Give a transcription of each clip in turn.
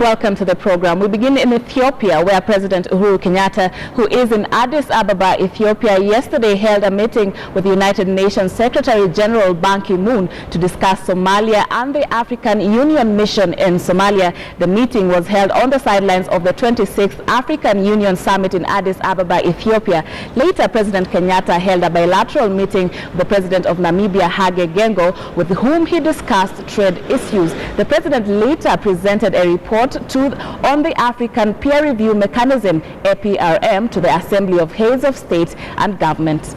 Welcome to the program. We begin in Ethiopia, where President Uhuru Kenyatta, who is in Addis Ababa, Ethiopia, yesterday held a meeting with the United Nations Secretary General Ban Ki-moon to discuss Somalia and the African Union mission in Somalia. The meeting was held on the sidelines of the 26th African Union Summit in Addis Ababa, Ethiopia. Later, President Kenyatta held a bilateral meeting with the President of Namibia, Hage Geingob, with whom he discussed trade issues. The President later presented a report on the African Peer Review Mechanism, APRM, to the Assembly of Heads of State and Government.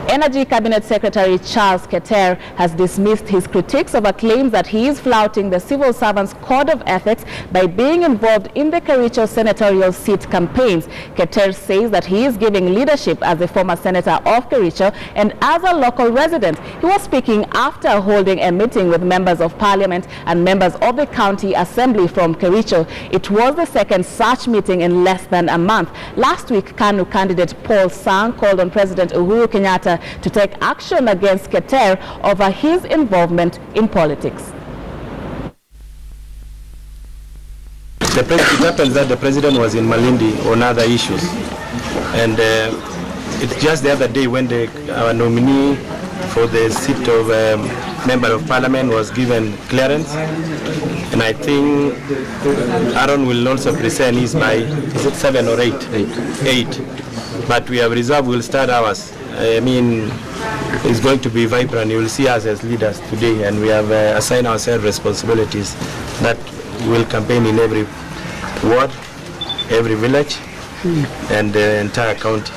Energy Cabinet Secretary Charles Keter has dismissed his critiques over claims that he is flouting the civil servants' code of ethics by being involved in the Kericho senatorial seat campaigns. Keter says that he is giving leadership as a former senator of Kericho and as a local resident. He was speaking after holding a meeting with members of parliament and members of the county assembly from Kericho. It was the second such meeting in less than a month. Last week, KANU candidate Paul Sang called on President Uhuru Kenyatta to take action against Keter over his involvement in politics. It happens that the president was in Malindi on other issues, and it's just the other day when our nominee for the seat of member of parliament was given clearance, and I think Aaron will also present his by, is it 7 or 8? 8. But we have reserved, we'll start ours. I mean, it's going to be vibrant. You will see us as leaders today, and we have assigned ourselves responsibilities that will campaign in every ward, every village, and the entire county.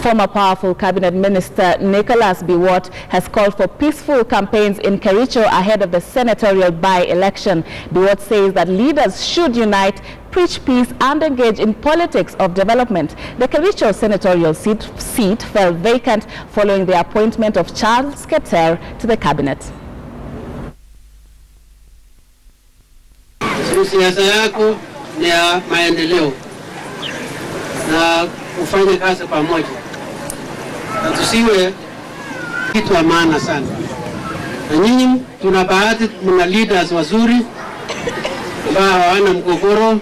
Former powerful cabinet minister Nicholas Biwott has called for peaceful campaigns in Kericho ahead of the senatorial by-election. Biwott says that leaders should unite, preach peace and engage in politics of development. The Kericho senatorial seat fell vacant following the appointment of Charles Keter to the cabinet. Siasa yako ni ya maendeleo na ufanye kazi pamoja. Na tusiwe kitu ya maana sana. Na nyinyi tuna bahati, mna leaders wazuri ambao hawana mgogoro,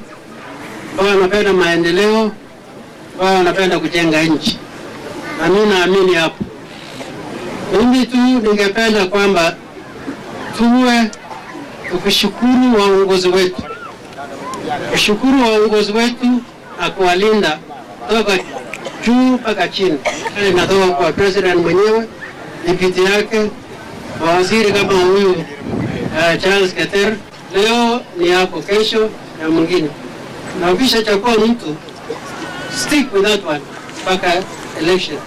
ambao wanapenda maendeleo, ambao wanapenda kujenga nchi. Na mimi naamini hapo. Mimi tu ningependa kwamba tuwe tukishukuru waongozi wetu. Kushukuru waongozi wetu na kuwalinda toka juu mpaka chini. Natoka kwa president mwenyewe, deputy yake, waziri kama huyu Charles Keter. Leo ni yako, kesho na mwingine. Na ukisha chakua mtu, stick with that one mpaka election.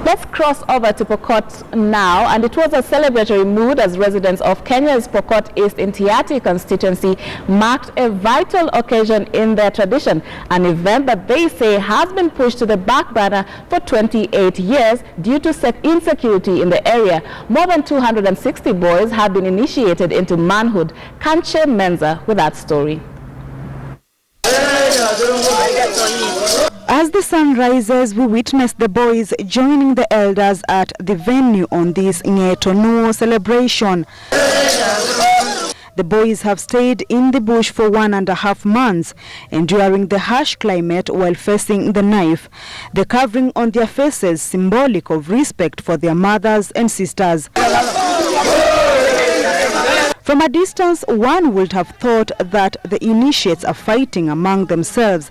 Let's cross over to Pokot now, and it was a celebratory mood as residents of Kenya's Pokot East Intiati constituency marked a vital occasion in their tradition, an event that they say has been pushed to the back burner for 28 years due to insecurity in the area. More than 260 boys have been initiated into manhood. Kanche Menza with that story. As the sun rises, we witness the boys joining the elders at the venue on this Ngetonuo celebration. The boys have stayed in the bush for 1.5 months, enduring the harsh climate while facing the knife, the covering on their faces symbolic of respect for their mothers and sisters. From a distance, one would have thought that the initiates are fighting among themselves.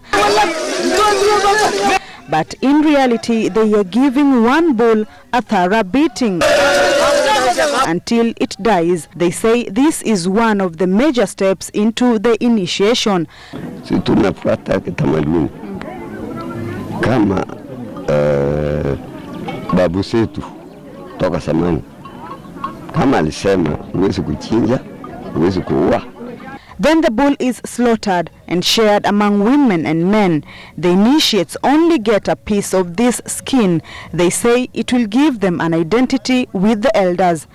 But in reality, they are giving one bull a thorough beating until it dies. They say this is one of the major steps into the initiation. Tunafuata kitamaduni kama babu zetu toka zamani. Kama alisema huwezi kuchinja, huwezi kuua. Then the bull is slaughtered and shared among women and men. The initiates only get a piece of this skin. They say it will give them an identity with the elders.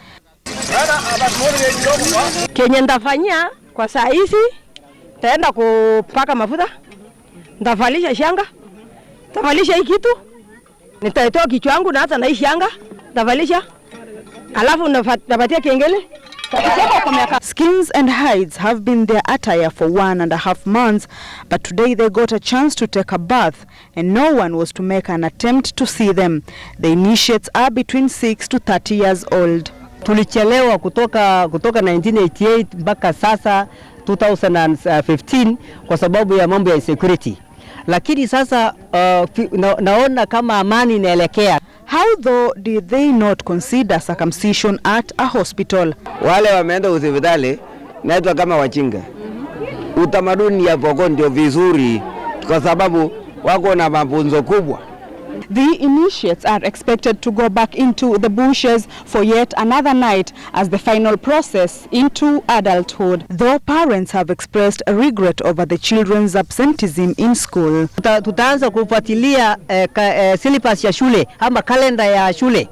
Kenye ndafanyia kwa saa hizi, taenda kupaka mafuta, ndavalisha shanga, ndavalisha hii kitu, nitaitoa kichwa yangu na hata na hii shanga, ndavalisha, alafu napatia kengele. Skins and hides have been their attire for 1.5 months, but today they got a chance to take a bath and no one was to make an attempt to see them. The initiates are between 6 to 30 years old. Tulichelewa kutoka 1988 mpaka sasa 2015 kwa sababu ya mambo ya security. Lakini sasa naona kama amani inaelekea. How though did they not consider circumcision at a hospital? Wale wameenda hospitali naitwa kama wachinga. Utamaduni ya Pokot ndio vizuri kwa sababu wako na mafunzo kubwa. The initiates are expected to go back into the bushes for yet another night as the final process into adulthood, though parents have expressed a regret over the children's absenteeism in school. Tutaanza kufuatilia syllabus ya shule ama kalenda ya shule.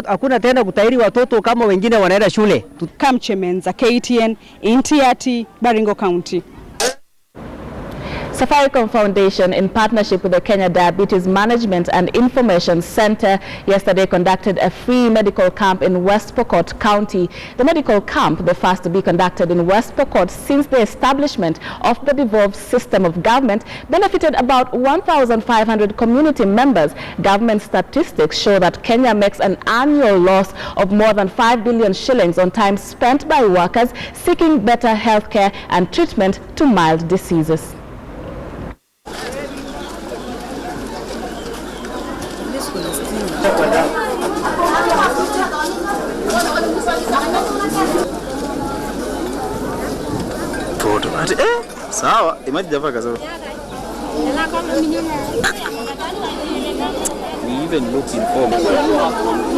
Hakuna tena kutairi watoto kama wengine wanaenda shule. Kamchemenza, KTN, Intiati, Baringo County. Safaricom Foundation, in partnership with the Kenya Diabetes Management and Information Center, yesterday conducted a free medical camp in West Pokot County. The medical camp, the first to be conducted in West Pokot since the establishment of the devolved system of government, benefited about 1,500 community members. Government statistics show that Kenya makes an annual loss of more than 5 billion shillings on time spent by workers seeking better health care and treatment to mild diseases. Sawa, imagine Java kaza. We even look informed.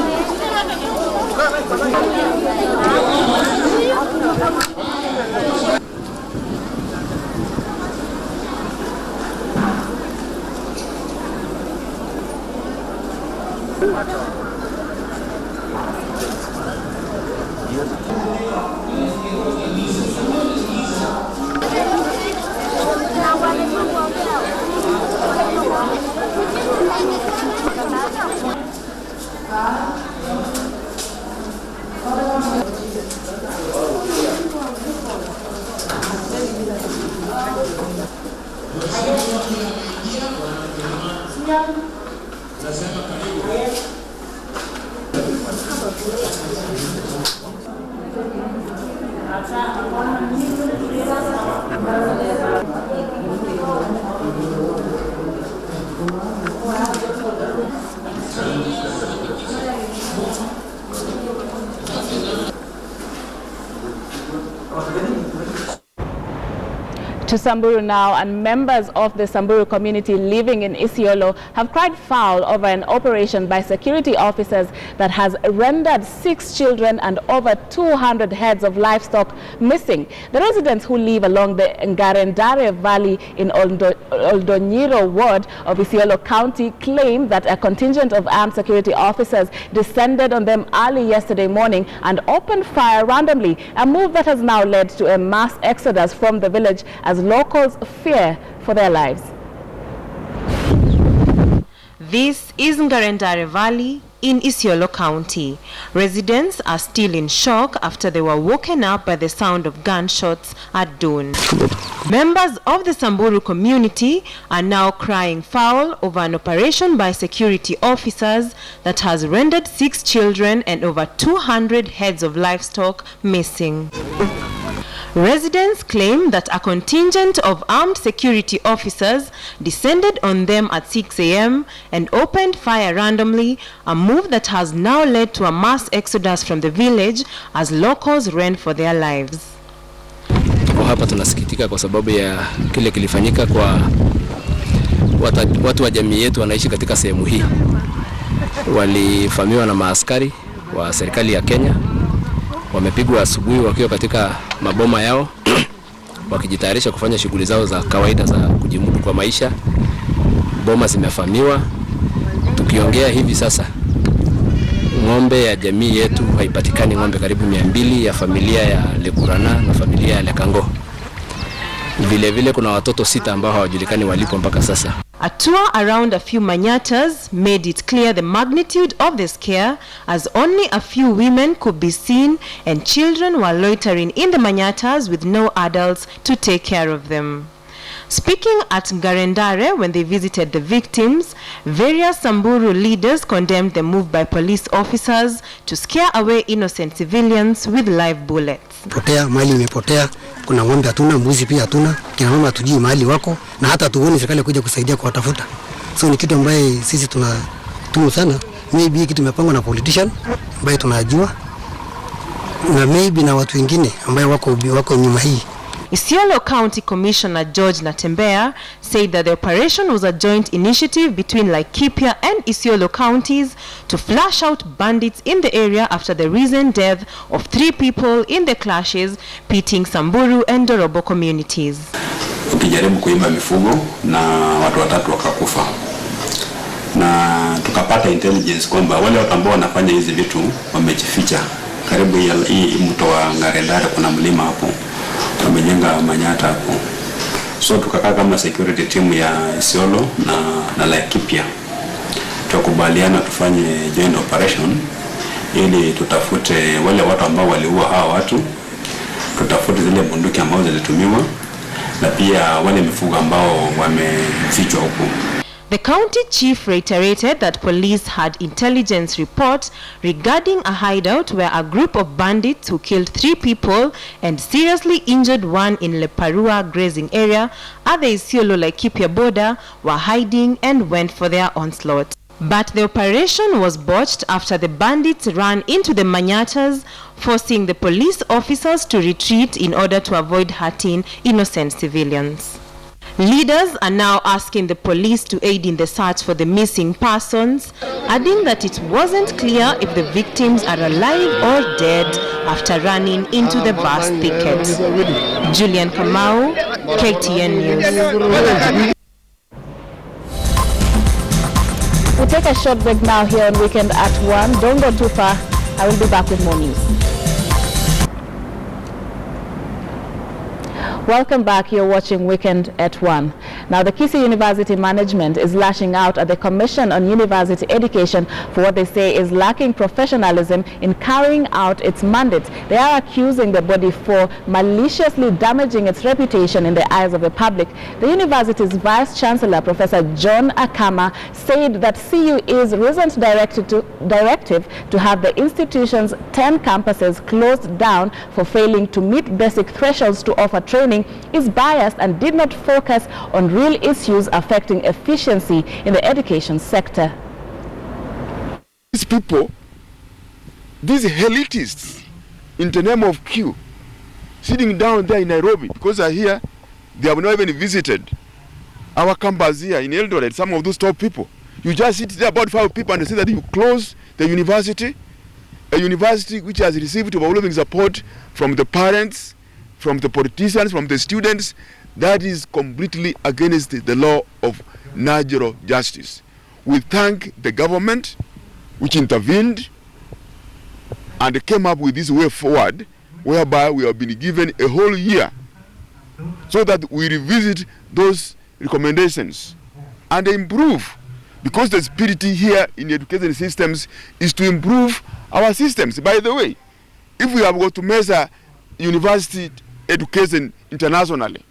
To Samburu now, and members of the Samburu community living in Isiolo have cried foul over an operation by security officers that has rendered 6 children and over 200 heads of livestock missing. The residents who live along the Ngarendare Valley in Oldonyiro ward of Isiolo County claim that a contingent of armed security officers descended on them early yesterday morning and opened fire randomly, a move that has now led to a mass exodus from the village as locals fear for their lives. This is Ngarendare Valley in Isiolo County. Residents are still in shock after they were woken up by the sound of gunshots at dawn. Members of the Samburu community are now crying foul over an operation by security officers that has rendered 6 children and over 200 heads of livestock missing. Residents claim that a contingent of armed security officers descended on them at 6 a.m. and opened fire randomly, a move that has now led to a mass exodus from the village as locals ran for their lives. Hapa tunasikitika kwa sababu ya kile kilifanyika kwa watu wa jamii yetu wanaishi katika sehemu hii. Walifamiwa na maaskari wa serikali ya Kenya. Wamepigwa asubuhi wakiwa katika maboma yao wakijitayarisha kufanya shughuli zao za kawaida za kujimudu kwa maisha. Boma zimefamiwa. Tukiongea hivi sasa, ng'ombe ya jamii yetu haipatikani, ng'ombe karibu 200 ya familia ya Lekurana na familia ya Lekango. Vile vile kuna watoto 6 ambao hawajulikani walipo mpaka sasa. A tour around a few manyatas made it clear the magnitude of the scare, as only a few women could be seen and children were loitering in the manyatas with no adults to take care of them. Speaking at Garendare when they visited the victims, various Samburu leaders condemned the move by police officers to scare away innocent civilians with live bullets. Potea, mali imepotea, kuna ng'ombe hatuna, mbuzi pia hatuna, kina mama hatujui mahali wako, na hata tuone serikali kuja kusaidia kuwatafuta. So ni kitu ambaye sisi tunatumu sana. Maybe kitu imepangwa na politician ambaye tunajua, na maybe na watu wengine ambaye wako nyuma hii. Isiolo County Commissioner George Natembea said that the operation was a joint initiative between Laikipia and Isiolo counties to flush out bandits in the area after the recent death of 3 people in the clashes pitting Samburu and Dorobo communities. Tukijaribu kuiba mifugo na watu 3 wakakufa. Na tukapata intelligence kwamba wale watu ambao wanafanya hizi vitu wamejificha karibu hii mto wa Garendare, kuna mlima hapo. Wamejenga manyata hapo. So tukakaa kama security team ya Isiolo na Laikipia. Tukakubaliana tufanye joint operation ili tutafute wale watu ambao waliua hawa watu. Tutafute zile bunduki ambazo zilitumiwa na pia wale mifugo ambao wamefichwa huko. The county chief reiterated that police had intelligence report regarding a hideout where a group of bandits who killed 3 people and seriously injured 1 in Leparua grazing area at the Isiolo-Laikipia border were hiding and went for their onslaught. But the operation was botched after the bandits ran into the manyatas, forcing the police officers to retreat in order to avoid hurting innocent civilians. Leaders are now asking the police to aid in the search for the missing persons, adding that it wasn't clear if the victims are alive or dead after running into the vast thicket. Julian Kamau, KTN News. We'll take a short break now here on Weekend at 1. Don't go too far. I will be back with more news. Welcome back. You're watching Weekend at 1. Now, the Kisii University management is lashing out at the Commission on University Education for what they say is lacking professionalism in carrying out its mandate. They are accusing the body for maliciously damaging its reputation in the eyes of the public. The university's Vice Chancellor, Professor John Akama, said that CUE's recent directive to have the institution's 10 campuses closed down for failing to meet basic thresholds to offer training is biased and did not focus on real issues affecting efficiency in the education sector. These people, these elitists, in the name of Q, sitting down there in Nairobi, because I hear they have not even visited our campus here in Eldoret, some of those top people. You just sit there, about 5 people, and say that you close the university, a university which has received overwhelming support from the parents, from the politicians, from the students. That is completely against the law of natural justice. We thank the government which intervened and came up with this way forward, whereby we have been given a whole year so that we revisit those recommendations and improve, because the spirit here in education systems is to improve our systems. By the way, if we have got to measure university education internationally,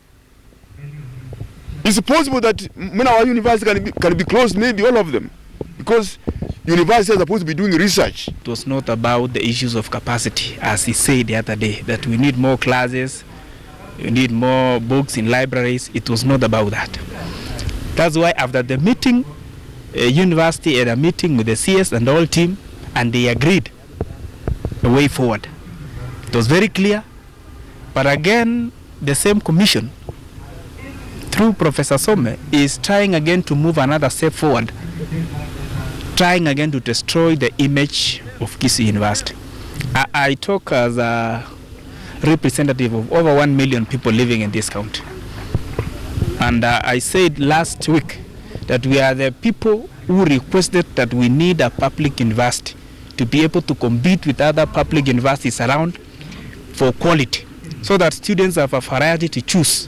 it's possible that when our university can be closed, maybe all of them, because universities are supposed to be doing research. It was not about the issues of capacity, as he said the other day, that we need more classes, we need more books in libraries. It was not about that. That's why after the meeting, university had a meeting with the CS and the whole team, and they agreed the way forward. It was very clear. But again, the same commission, through Professor Some, is trying again to move another step forward, trying again to destroy the image of Kisii University. I talk as representative of over 1 million people living in this county. And I said last week that we are the people who requested that we need a public university to be able to compete with other public universities around for quality, so that students have a variety to choose.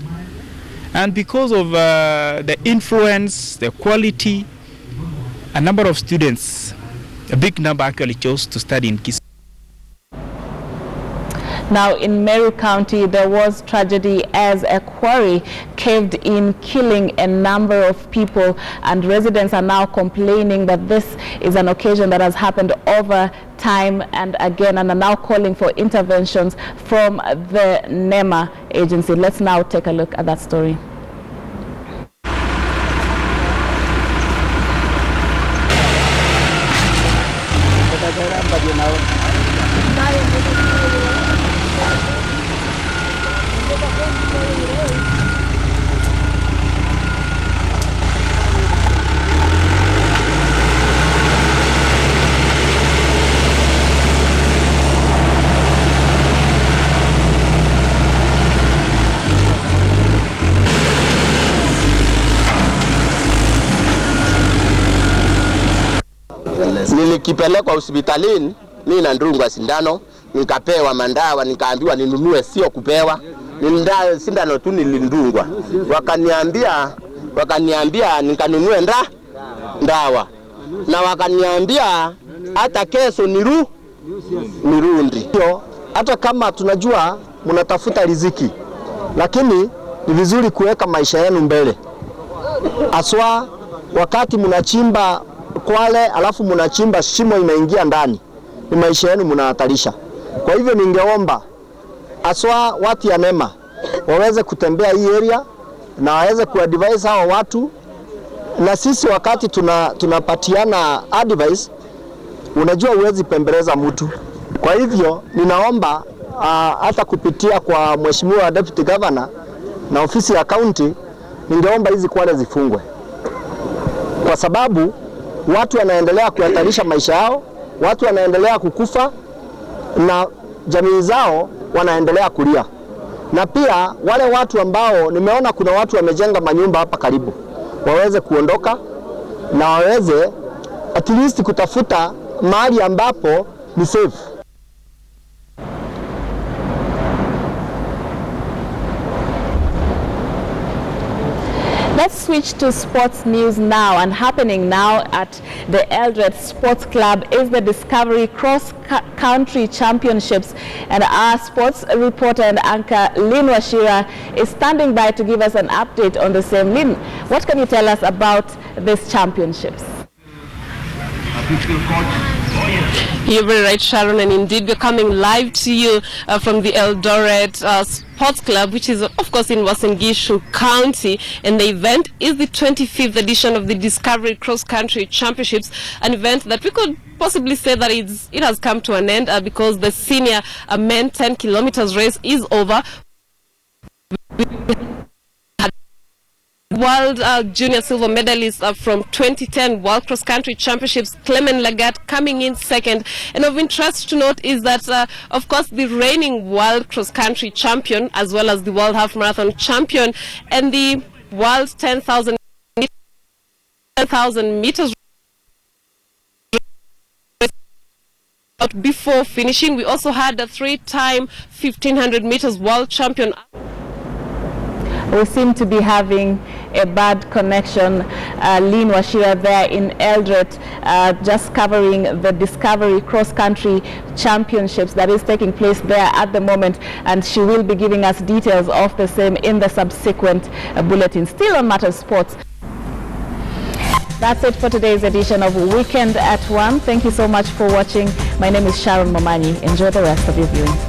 And because of the influence, the quality, a number of students, a big number actually chose to study in Kisii. Now in Meru County, there was tragedy as a quarry caved in, killing a number of people, and residents are now complaining that this is an occasion that has happened over time and again, and are now calling for interventions from the NEMA agency. Let's now take a look at that story. Nilikipelekwa hospitalini, mimi na ndungwa sindano, nikapewa mandawa, nikaambiwa ninunue, sio kupewa. Sindano tu nilindungwa. Wakaniambia nikanunue ndawa. Na wakaniambia hata kesho nirundi. Hata kama tunajua mnatafuta riziki, lakini ni vizuri kuweka maisha yenu mbele. Aswa wakati mnachimba kwale alafu mnachimba shimo inaingia ndani, ni maisha yenu mnahatarisha. Kwa hivyo ningeomba aswa watu ya NEMA waweze kutembea hii area na waweze kuadvise hao watu, na sisi wakati tunapatiana advice, unajua uwezi pembeleza mtu. Kwa hivyo ninaomba hata kupitia kwa mheshimiwa deputy governor na ofisi ya county, ningeomba hizi kwale zifungwe, kwa sababu watu wanaendelea kuhatarisha maisha yao, watu wanaendelea kukufa na jamii zao wanaendelea kulia. Na pia wale watu ambao nimeona kuna watu wamejenga manyumba hapa karibu, waweze kuondoka na waweze at least kutafuta mahali ambapo ni safe. Let's switch to sports news now, and happening now at the Eldoret Sports Club is the Discovery Cross Country Championships, and our sports reporter and anchor Lynn Washira is standing by to give us an update on the same. Lynn, what can you tell us about these championships? You're very right, Sharon, and indeed we're coming live to you from the Eldoret Sports Club, which is of course in Uasin Gishu County, and the event is the 25th edition of the Discovery Cross Country Championships, an event that we could possibly say that it has come to an end because the senior men 10 kilometers race is over. World junior silver medalist from 2010 World Cross Country Championships, Clement Lagat coming in second. And of interest to note is that, of course, the reigning World Cross Country champion, as well as the World Half Marathon champion, and the World 10,000 meters before finishing. We also had a 3-time 1,500 meters world champion. We seem to be having a bad connection. Lynn Washira there in Eldoret, just covering the Discovery Cross Country Championships that is taking place there at the moment, and she will be giving us details of the same in the subsequent bulletin. Still on Matters Sports. That's it for today's edition of Weekend at 1. Thank you so much for watching. My name is Sharon Momanyi. Enjoy the rest of your viewing.